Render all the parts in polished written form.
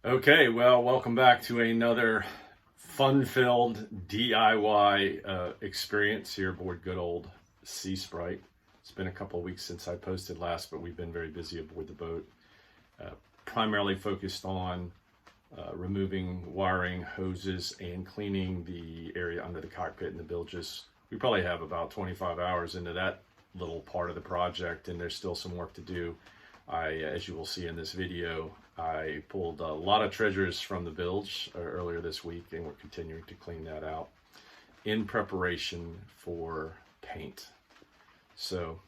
Okay, well, welcome back to another fun-filled DIY experience here aboard good old SeaSprite. It's been a couple of weeks since I posted last, but we've been very busy aboard the boat, primarily focused on removing wiring, hoses, and cleaning the area under the cockpit and the bilges. We probably have about 25 hours into that little part of the project, and there's still some work to do. As you will see in this video, I pulled a lot of treasures from the bilge earlier this week, and we're continuing to clean that out in preparation for paint. So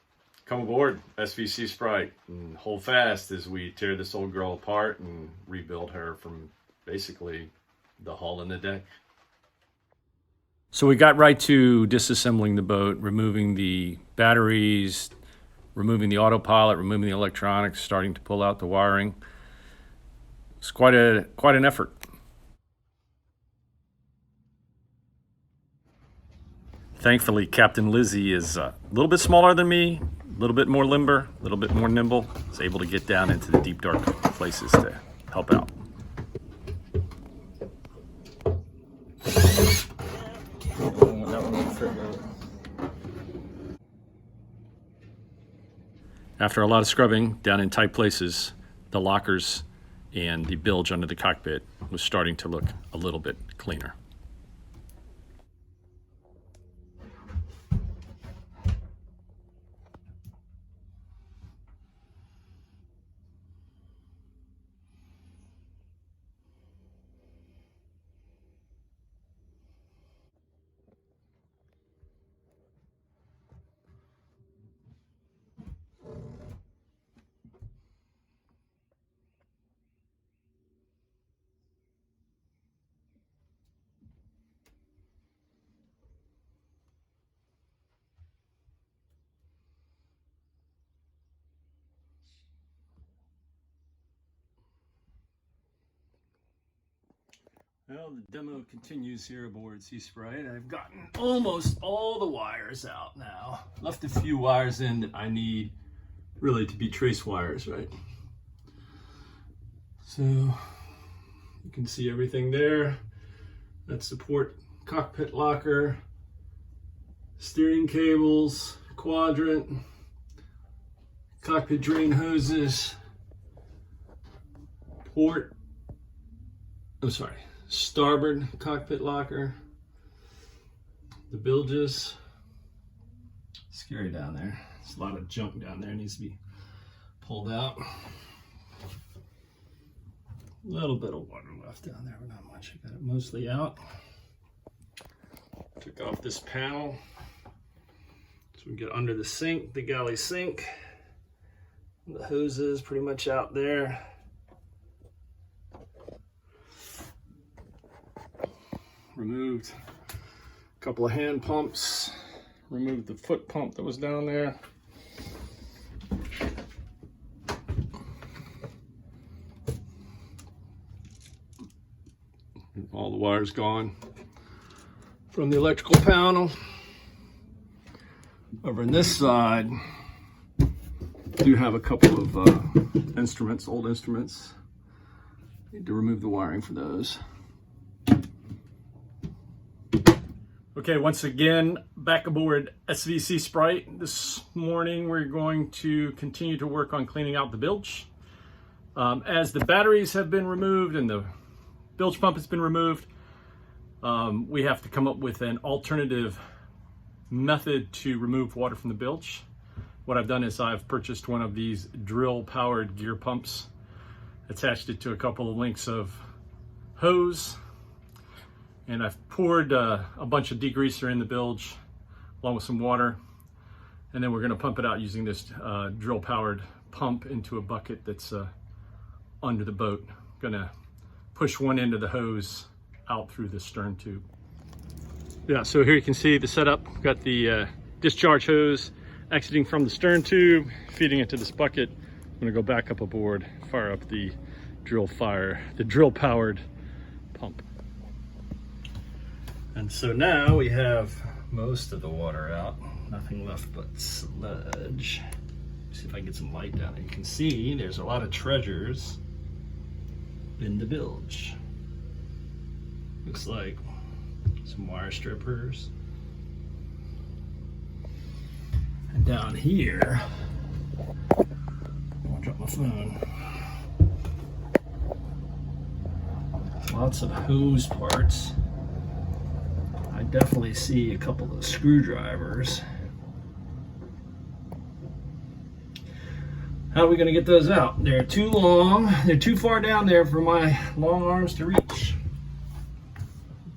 come aboard SeaSprite and hold fast as we tear this old girl apart and rebuild her from basically the hull and the deck. So we got right to disassembling the boat, removing the batteries, removing the autopilot, removing the electronics, starting to pull out the wiring. It's quite an effort. Thankfully, Captain Lizzie is a little bit smaller than me, a little bit more limber, a little bit more nimble. Is able to get down into the deep, dark places to help out. After a lot of scrubbing down in tight places, the lockers and the bilge under the cockpit was starting to look a little bit cleaner. Well, the demo continues here aboard SeaSprite. I've gotten almost all the wires out now. Left a few wires in that I need really to be trace wires, right? So you can see everything there. That support cockpit locker, steering cables, quadrant, cockpit drain hoses, starboard cockpit locker, the bilges. Scary down there. There's a lot of junk down there, needs to be pulled out. A little bit of water left down there, but not much. I got it mostly out. Took off this panel so we get under the sink, the galley sink. The hoses pretty much out there. Removed a couple of hand pumps, removed the foot pump that was down there. All the wires gone from the electrical panel. Over on this side, I do have a couple of instruments, old instruments. Need to remove the wiring for those. Okay, once again, back aboard SeaSprite. This morning we're going to continue to work on cleaning out the bilge. As the batteries have been removed and the bilge pump has been removed, we have to come up with an alternative method to remove water from the bilge. What I've done is I've purchased one of these drill-powered gear pumps, attached it to a couple of links of hose, and I've poured a bunch of degreaser in the bilge along with some water, and then we're going to pump it out using this drill-powered pump into a bucket that's under the boat. Going to push one end of the hose out through the stern tube. Yeah, so here you can see the setup. Got the discharge hose exiting from the stern tube, feeding it to this bucket. I'm going to go back up aboard, fire up the drill-powered pump. And so now we have most of the water out, nothing left but sludge. See if I can get some light down there. You can see there's a lot of treasures in the bilge. Looks like some wire strippers. And down here, I'll drop my phone. Lots of hose parts. I definitely see a couple of screwdrivers. How are we going to get those out? They're too long. They're too far down there for my long arms to reach.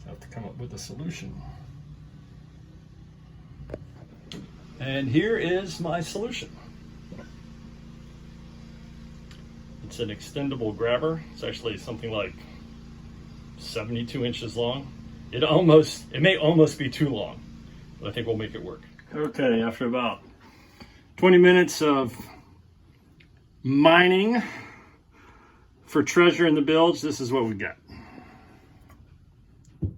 I have to come up with a solution. And here is my solution. It's an extendable grabber. It's actually something like 72 inches long. It may almost be too long, but I think we'll make it work. Okay, after about 20 minutes of mining for treasure in the bilge, this is what we got.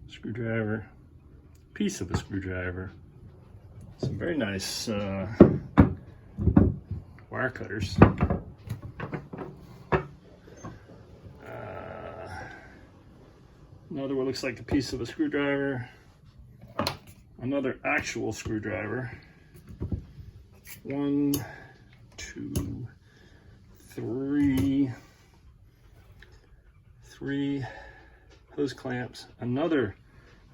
Screwdriver, piece of a screwdriver, some very nice wire cutters. Another one looks like a piece of a screwdriver. Another actual screwdriver. 1, 2, 3. 3 hose clamps. Another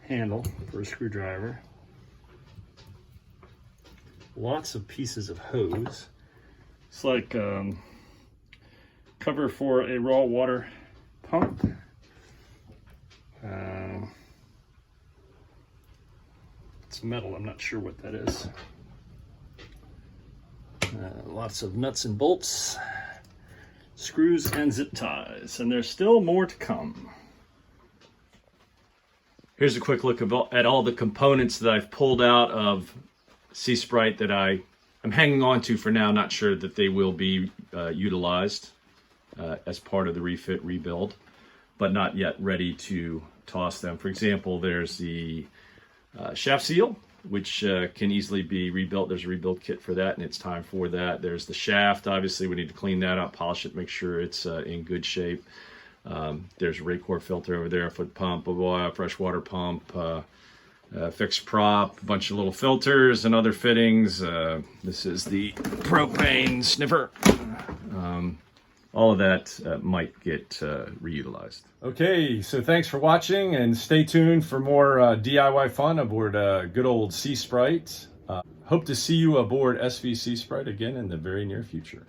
handle for a screwdriver. Lots of pieces of hose. It's like cover for a raw water pump. It's metal, I'm not sure what that is. Lots of nuts and bolts, screws and zip ties, and there's still more to come. Here's a quick look at all the components that I've pulled out of SeaSprite that I'm hanging on to for now, not sure that they will be utilized as part of the refit rebuild, but not yet ready to toss them. For example, there's the shaft seal, which can easily be rebuilt. There's a rebuild kit for that, and it's time for that. There's the shaft. Obviously, we need to clean that up, polish it, make sure it's in good shape. There's a Raycor filter over there, a foot pump, a freshwater pump, fixed prop, a bunch of little filters and other fittings. This is the propane sniffer. All of that might get reutilized. Okay, so thanks for watching, and stay tuned for more DIY fun aboard good old SeaSprite. Hope to see you aboard SV SeaSprite again in the very near future.